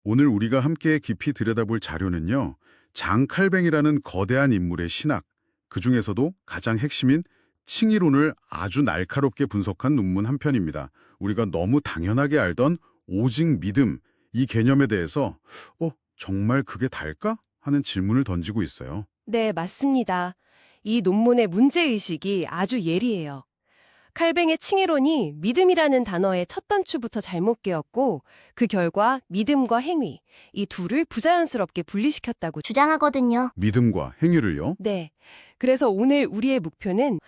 오늘 우리가 함께 깊이 들여다볼 자료는요, 장칼뱅이라는 거대한 인물의 신학, 그중에서도 가장 핵심인 칭의론을 아주 날카롭게 분석한 논문 한 편입니다. 우리가 너무 당연하게 알던 오직 믿음, 이 개념에 대해서 정말 그게 달까? 하는 질문을 던지고 있어요. 네, 맞습니다. 이 논문의 문제의식이 아주 예리해요. 칼뱅의 칭의론이 믿음이라는 단어의 첫 단추부터 잘못 깨었고 그 결과 믿음과 행위, 이 둘을 부자연스럽게 분리시켰다고 주장하거든요. 믿음과 행위를요. 네. 그래서 오늘 우리의 목표는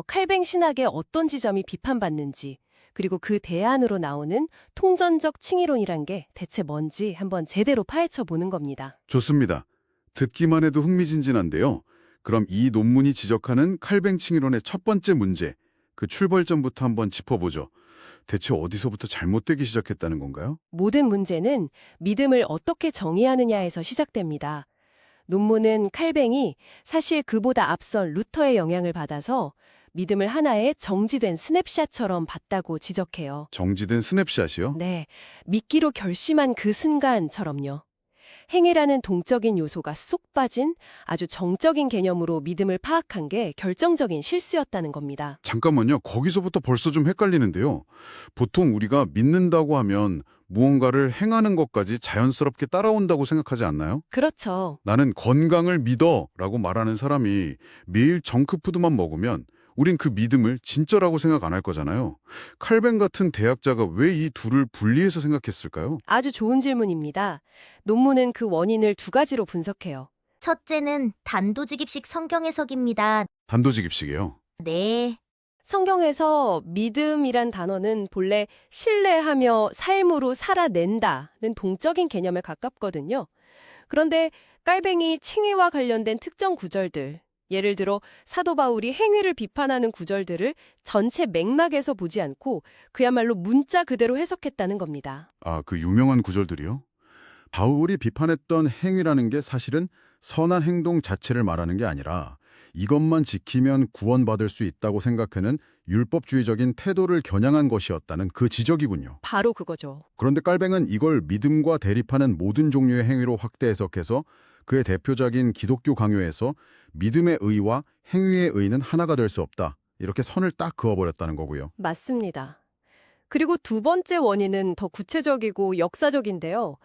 칼뱅 신학의 어떤 지점이 비판받는지 그리고 그 대안으로 나오는 통전적 칭의론이란 게 대체 뭔지 한번 제대로 파헤쳐 보는 겁니다. 좋습니다. 듣기만 해도 흥미진진한데요. 그럼 이 논문이 지적하는 칼뱅 칭의론의 첫 번째 문제, 그 출발점부터 한번 짚어보죠. 대체 어디서부터 잘못되기 시작했다는 건가요? 모든 문제는 믿음을 어떻게 정의하느냐에서 시작됩니다. 논문은 칼뱅이 사실 그보다 앞선 루터의 영향을 받아서 믿음을 하나의 정지된 스냅샷처럼 봤다고 지적해요. 정지된 스냅샷이요? 네, 믿기로 결심한 그 순간처럼요. 행위라는 동적인 요소가 쏙 빠진 아주 정적인 개념으로 믿음을 파악한 게 결정적인 실수였다는 겁니다. 잠깐만요. 거기서부터 벌써 좀 헷갈리는데요. 보통 우리가 믿는다고 하면 무언가를 행하는 것까지 자연스럽게 따라온다고 생각하지 않나요? 그렇죠. 나는 건강을 믿어 라고 말하는 사람이 매일 정크푸드만 먹으면 우린 그 믿음을 진짜라고 생각 안 할 거잖아요. 칼뱅 같은 대학자가 왜 이 둘을 분리해서 생각했을까요? 아주 좋은 질문입니다. 논문은 그 원인을 두 가지로 분석해요. 첫째는 단도직입식 성경 해석입니다. 단도직입식이에요. 네, 성경에서 믿음이란 단어는 본래 신뢰하며 삶으로 살아낸다는 동적인 개념에 가깝거든요. 그런데 깔뱅이 칭의와 관련된 특정 구절들, 예를 들어 사도 바울이 행위를 비판하는 구절들을 전체 맥락에서 보지 않고 그야말로 문자 그대로 해석했다는 겁니다. 아, 그 유명한 구절들이요? 바울이 비판했던 행위라는 게 사실은 선한 행동 자체를 말하는 게 아니라 이것만 지키면 구원받을 수 있다고 생각하는 율법주의적인 태도를 겨냥한 것이었다는 그 지적이군요. 바로 그거죠. 그런데 깔뱅은 이걸 믿음과 대립하는 모든 종류의 행위로 확대 해석해서 그의 대표적인 기독교 강요에서 믿음의 의와 행위의 의는 하나가 될 수 없다. 이렇게 선을 딱 그어버렸다는 거고요. 맞습니다. 그리고 두 번째 원인은 더 구체적이고 역사적인데요.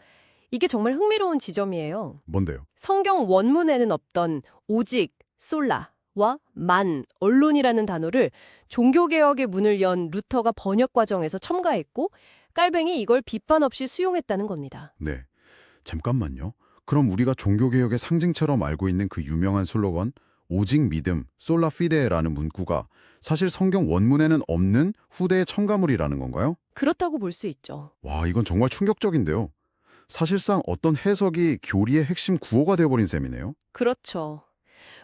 이게 정말 흥미로운 지점이에요. 뭔데요? 성경 원문에는 없던 오직, 솔라와 만, 언론이라는 단어를 종교개혁의 문을 연 루터가 번역 과정에서 첨가했고 깔뱅이 이걸 비판 없이 수용했다는 겁니다. 네. 잠깐만요. 그럼 우리가 종교개혁의 상징처럼 알고 있는 그 유명한 슬로건 오직 믿음, 솔라 피데라는 문구가 사실 성경 원문에는 없는 후대의 첨가물이라는 건가요? 그렇다고 볼 수 있죠. 와, 이건 정말 충격적인데요. 사실상 어떤 해석이 교리의 핵심 구호가 되어버린 셈이네요. 그렇죠.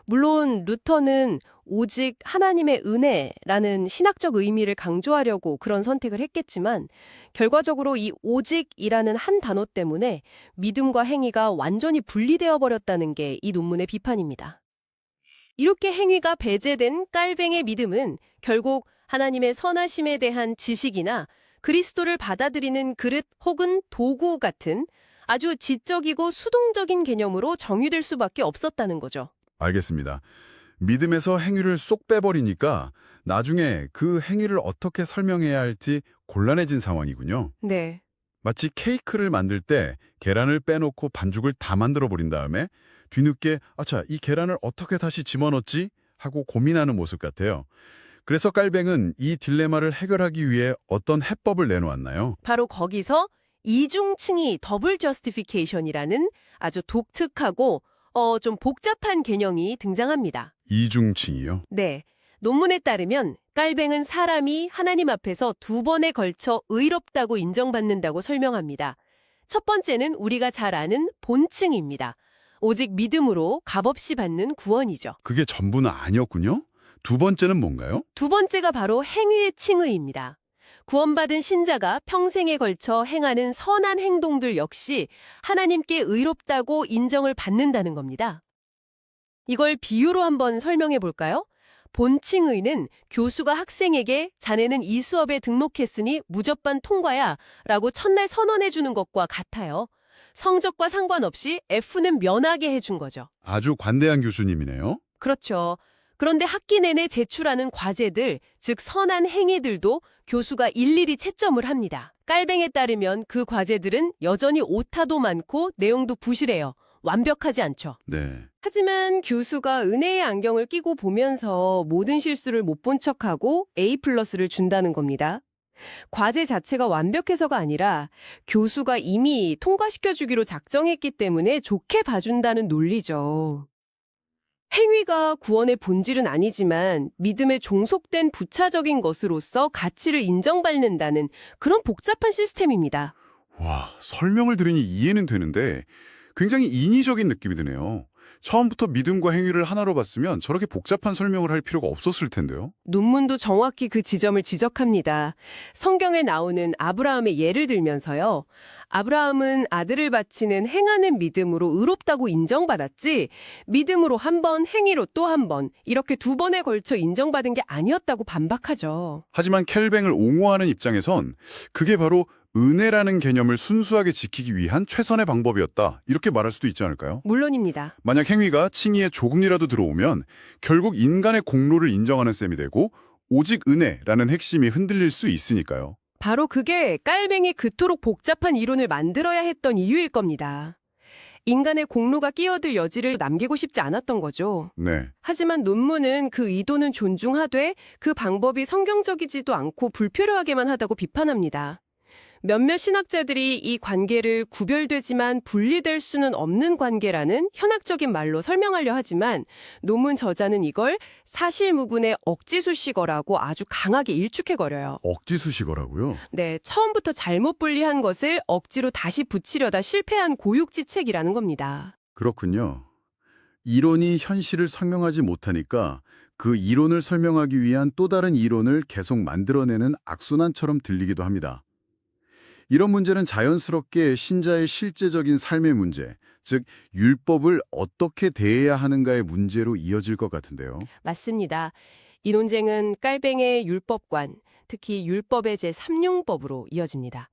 물론 루터는 오직 하나님의 은혜라는 신학적 의미를 강조하려고 그런 선택을 했겠지만 결과적으로 이 오직이라는 한 단어 때문에 믿음과 행위가 완전히 분리되어 버렸다는 게 이 논문의 비판입니다. 이렇게 행위가 배제된 깔뱅의 믿음은 결국 하나님의 선하심에 대한 지식이나 그리스도를 받아들이는 그릇 혹은 도구 같은 아주 지적이고 수동적인 개념으로 정의될 수밖에 없었다는 거죠. 알겠습니다. 믿음에서 행위를 쏙 빼버리니까 나중에 그 행위를 어떻게 설명해야 할지 곤란해진 상황이군요. 네. 마치 케이크를 만들 때 계란을 빼놓고 반죽을 다 만들어버린 다음에 뒤늦게 아차, 이 계란을 어떻게 다시 집어넣지? 하고 고민하는 모습 같아요. 그래서 깔뱅은 이 딜레마를 해결하기 위해 어떤 해법을 내놓았나요? 바로 거기서 이중층이 더블 저스티피케이션이라는 아주 독특하고 좀 복잡한 개념이 등장합니다. 이중칭이요. 네. 논문에 따르면 깔뱅은 사람이 하나님 앞에서 두 번에 걸쳐 의롭다고 인정받는다고 설명합니다. 첫 번째는 우리가 잘 아는 본층입니다. 오직 믿음으로 값없이 받는 구원이죠. 그게 전부는 아니었군요. 두 번째는 뭔가요? 두 번째가 바로 행위의 칭의입니다. 구원받은 신자가 평생에 걸쳐 행하는 선한 행동들 역시 하나님께 의롭다고 인정을 받는다는 겁니다. 이걸 비유로 한번 설명해 볼까요? 본칭의는 교수가 학생에게 자네는 이 수업에 등록했으니 무조건 통과야 라고 첫날 선언해 주는 것과 같아요. 성적과 상관없이 F는 면하게 해준 거죠. 아주 관대한 교수님이네요. 그렇죠. 그런데 학기 내내 제출하는 과제들, 즉 선한 행위들도 교수가 일일이 채점을 합니다. 깔뱅에 따르면 그 과제들은 여전히 오타도 많고 내용도 부실해요. 완벽하지 않죠. 네. 하지만 교수가 은혜의 안경을 끼고 보면서 모든 실수를 못 본 척하고 A+를 준다는 겁니다. 과제 자체가 완벽해서가 아니라 교수가 이미 통과시켜주기로 작정했기 때문에 좋게 봐준다는 논리죠. 행위가 구원의 본질은 아니지만 믿음에 종속된 부차적인 것으로서 가치를 인정받는다는 그런 복잡한 시스템입니다. 와, 설명을 들으니 이해는 되는데 굉장히 인위적인 느낌이 드네요. 처음부터 믿음과 행위를 하나로 봤으면 저렇게 복잡한 설명을 할 필요가 없었을 텐데요. 논문도 정확히 그 지점을 지적합니다. 성경에 나오는 아브라함의 예를 들면서요. 아브라함은 아들을 바치는 행하는 믿음으로 의롭다고 인정받았지 믿음으로 한 번, 행위로 또 한 번, 이렇게 두 번에 걸쳐 인정받은 게 아니었다고 반박하죠. 하지만 켈뱅을 옹호하는 입장에선 그게 바로 은혜라는 개념을 순수하게 지키기 위한 최선의 방법이었다. 이렇게 말할 수도 있지 않을까요? 물론입니다. 만약 행위가 칭의에 조금이라도 들어오면 결국 인간의 공로를 인정하는 셈이 되고 오직 은혜라는 핵심이 흔들릴 수 있으니까요. 바로 그게 깔뱅이 그토록 복잡한 이론을 만들어야 했던 이유일 겁니다. 인간의 공로가 끼어들 여지를 남기고 싶지 않았던 거죠. 네. 하지만 논문은 그 의도는 존중하되 그 방법이 성경적이지도 않고 불필요하게만 하다고 비판합니다. 몇몇 신학자들이 이 관계를 구별되지만 분리될 수는 없는 관계라는 현학적인 말로 설명하려 하지만 논문 저자는 이걸 사실무근의 억지수식어라고 아주 강하게 일축해거려요. 억지수식어라고요? 네, 처음부터 잘못 분리한 것을 억지로 다시 붙이려다 실패한 고육지책이라는 겁니다. 그렇군요. 이론이 현실을 설명하지 못하니까 그 이론을 설명하기 위한 또 다른 이론을 계속 만들어내는 악순환처럼 들리기도 합니다. 이런 문제는 자연스럽게 신자의 실제적인 삶의 문제, 즉 율법을 어떻게 대해야 하는가의 문제로 이어질 것 같은데요. 맞습니다. 이 논쟁은 깔뱅의 율법관, 특히 율법의 제3융법으로 이어집니다.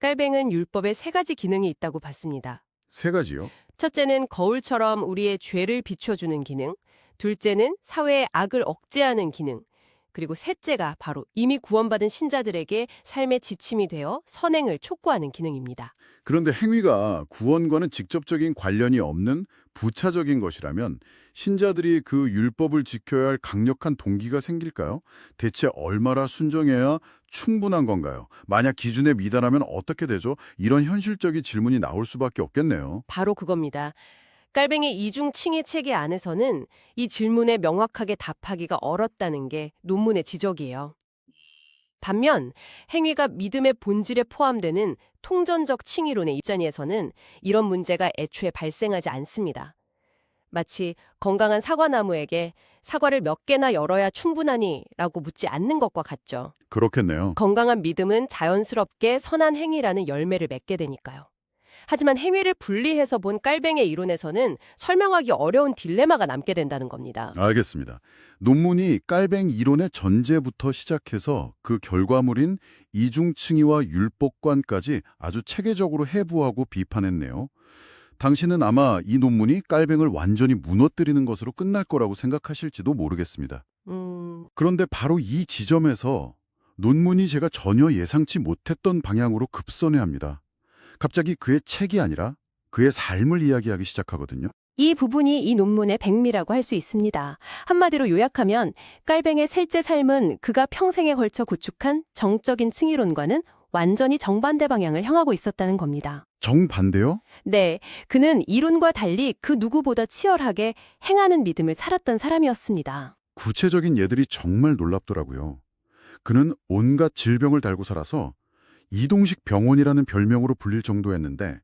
깔뱅은 율법에 세 가지 기능이 있다고 봤습니다. 세 가지요? 첫째는 거울처럼 우리의 죄를 비춰주는 기능, 둘째는 사회의 악을 억제하는 기능, 그리고 셋째가 바로 이미 구원받은 신자들에게 삶의 지침이 되어 선행을 촉구하는 기능입니다. 그런데 행위가 구원과는 직접적인 관련이 없는 부차적인 것이라면 신자들이 그 율법을 지켜야 할 강력한 동기가 생길까요? 대체 얼마나 순종해야 충분한 건가요? 만약 기준에 미달하면 어떻게 되죠? 이런 현실적인 질문이 나올 수밖에 없겠네요. 바로 그겁니다. 깔뱅의 이중 칭의 체계 안에서는 이 질문에 명확하게 답하기가 어렵다는 게 논문의 지적이에요. 반면 행위가 믿음의 본질에 포함되는 통전적 칭의론의 입장에서는 이런 문제가 애초에 발생하지 않습니다. 마치 건강한 사과나무에게 사과를 몇 개나 열어야 충분하니? 라고 묻지 않는 것과 같죠. 그렇겠네요. 건강한 믿음은 자연스럽게 선한 행위라는 열매를 맺게 되니까요. 하지만 행위를 분리해서 본 깔뱅의 이론에서는 설명하기 어려운 딜레마가 남게 된다는 겁니다. 알겠습니다. 논문이 깔뱅 이론의 전제부터 시작해서 그 결과물인 이중칭의와 율법관까지 아주 체계적으로 해부하고 비판했네요. 당신은 아마 이 논문이 깔뱅을 완전히 무너뜨리는 것으로 끝날 거라고 생각하실지도 모르겠습니다. 그런데 바로 이 지점에서 논문이 제가 전혀 예상치 못했던 방향으로 급선회합니다. 갑자기 그의 책이 아니라 그의 삶을 이야기하기 시작하거든요. 이 부분이 이 논문의 백미라고 할 수 있습니다. 한마디로 요약하면 깔뱅의 셀제 삶은 그가 평생에 걸쳐 구축한 정적인 칭의론과는 완전히 정반대 방향을 향하고 있었다는 겁니다. 정반대요? 네, 그는 이론과 달리 그 누구보다 치열하게 행하는 믿음을 살았던 사람이었습니다. 구체적인 예들이 정말 놀랍더라고요. 그는 온갖 질병을 달고 살아서 이동식 병원이라는 별명으로 불릴 정도였는데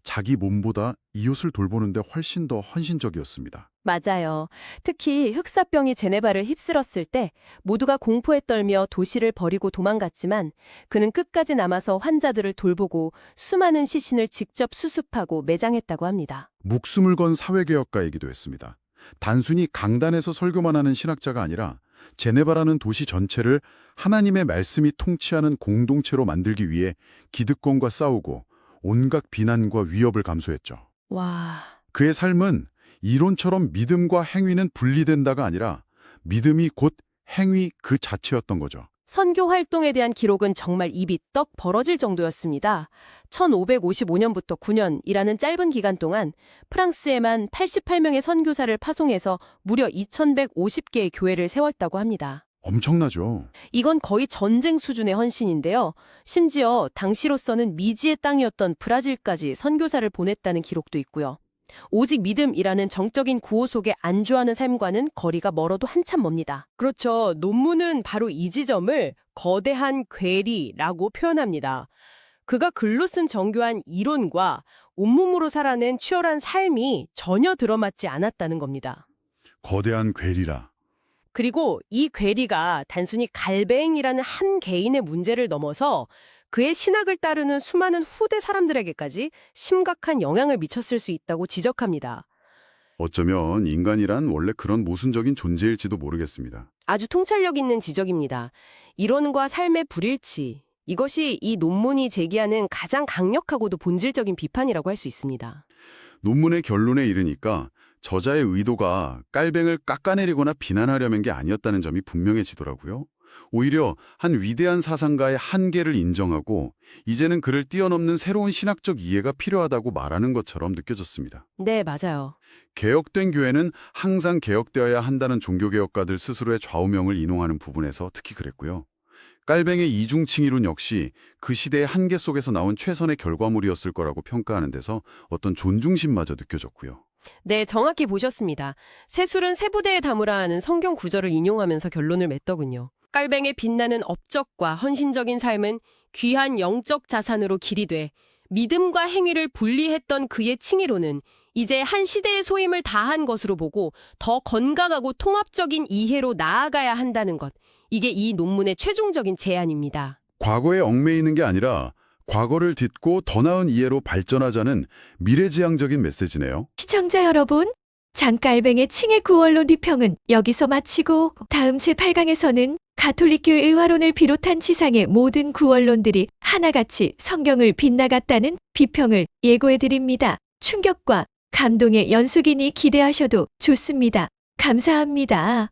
자기 몸보다 이웃을 돌보는데 훨씬 더 헌신적이었습니다. 맞아요. 특히 흑사병이 제네바를 휩쓸었을 때 모두가 공포에 떨며 도시를 버리고 도망갔지만 그는 끝까지 남아서 환자들을 돌보고 수많은 시신을 직접 수습하고 매장했다고 합니다. 목숨을 건 사회개혁가이기도 했습니다. 단순히 강단에서 설교만 하는 신학자가 아니라 제네바라는 도시 전체를 하나님의 말씀이 통치하는 공동체로 만들기 위해 기득권과 싸우고 온갖 비난과 위협을 감수했죠. 와, 그의 삶은 이론처럼 믿음과 행위는 분리된다가 아니라 믿음이 곧 행위 그 자체였던 거죠. 선교 활동에 대한 기록은 정말 입이 떡 벌어질 정도였습니다. 1555년부터 9년이라는 짧은 기간 동안 프랑스에만 88명의 선교사를 파송해서 무려 2150개의 교회를 세웠다고 합니다. 엄청나죠. 이건 거의 전쟁 수준의 헌신인데요. 심지어 당시로서는 미지의 땅이었던 브라질까지 선교사를 보냈다는 기록도 있고요. 오직 믿음이라는 정적인 구호 속에 안주하는 삶과는 거리가 멀어도 한참 멉니다. 그렇죠. 논문은 바로 이 지점을 거대한 괴리라고 표현합니다. 그가 글로 쓴 정교한 이론과 온몸으로 살아낸 치열한 삶이 전혀 들어맞지 않았다는 겁니다. 거대한 괴리라. 그리고 이 괴리가 단순히 갈뱅이라는 한 개인의 문제를 넘어서 그의 신학을 따르는 수많은 후대 사람들에게까지 심각한 영향을 미쳤을 수 있다고 지적합니다. 어쩌면 인간이란 원래 그런 모순적인 존재일지도 모르겠습니다. 아주 통찰력 있는 지적입니다. 이론과 삶의 불일치, 이것이 이 논문이 제기하는 가장 강력하고도 본질적인 비판이라고 할 수 있습니다. 논문의 결론에 이르니까 저자의 의도가 깔뱅을 깎아내리거나 비난하려는 게 아니었다는 점이 분명해지더라고요. 오히려 한 위대한 사상가의 한계를 인정하고 이제는 그를 뛰어넘는 새로운 신학적 이해가 필요하다고 말하는 것처럼 느껴졌습니다. 네, 맞아요. 개혁된 교회는 항상 개혁되어야 한다는 종교개혁가들 스스로의 좌우명을 인용하는 부분에서 특히 그랬고요. 깔뱅의 이중칭이론 역시 그 시대의 한계 속에서 나온 최선의 결과물이었을 거라고 평가하는 데서 어떤 존중심마저 느껴졌고요. 네, 정확히 보셨습니다. 세술은 세부대에 담으라 하는 성경 구절을 인용하면서 결론을 맺더군요. 깔뱅의 빛나는 업적과 헌신적인 삶은 귀한 영적 자산으로 길이돼 믿음과 행위를 분리했던 그의 칭의로는 이제 한 시대의 소임을 다한 것으로 보고 더 건강하고 통합적인 이해로 나아가야 한다는 것. 이게 이 논문의 최종적인 제안입니다. 과거에 얽매이는 게 아니라 과거를 딛고 더 나은 이해로 발전하자는 미래지향적인 메시지네요. 시청자 여러분, 장깔뱅의 칭의 구원론 비평은 여기서 마치고 다음 제8강에서는 가톨릭교회 의화론을 비롯한 지상의 모든 구원론들이 하나같이 성경을 빗나갔다는 비평을 예고해드립니다. 충격과 감동의 연속이니 기대하셔도 좋습니다. 감사합니다.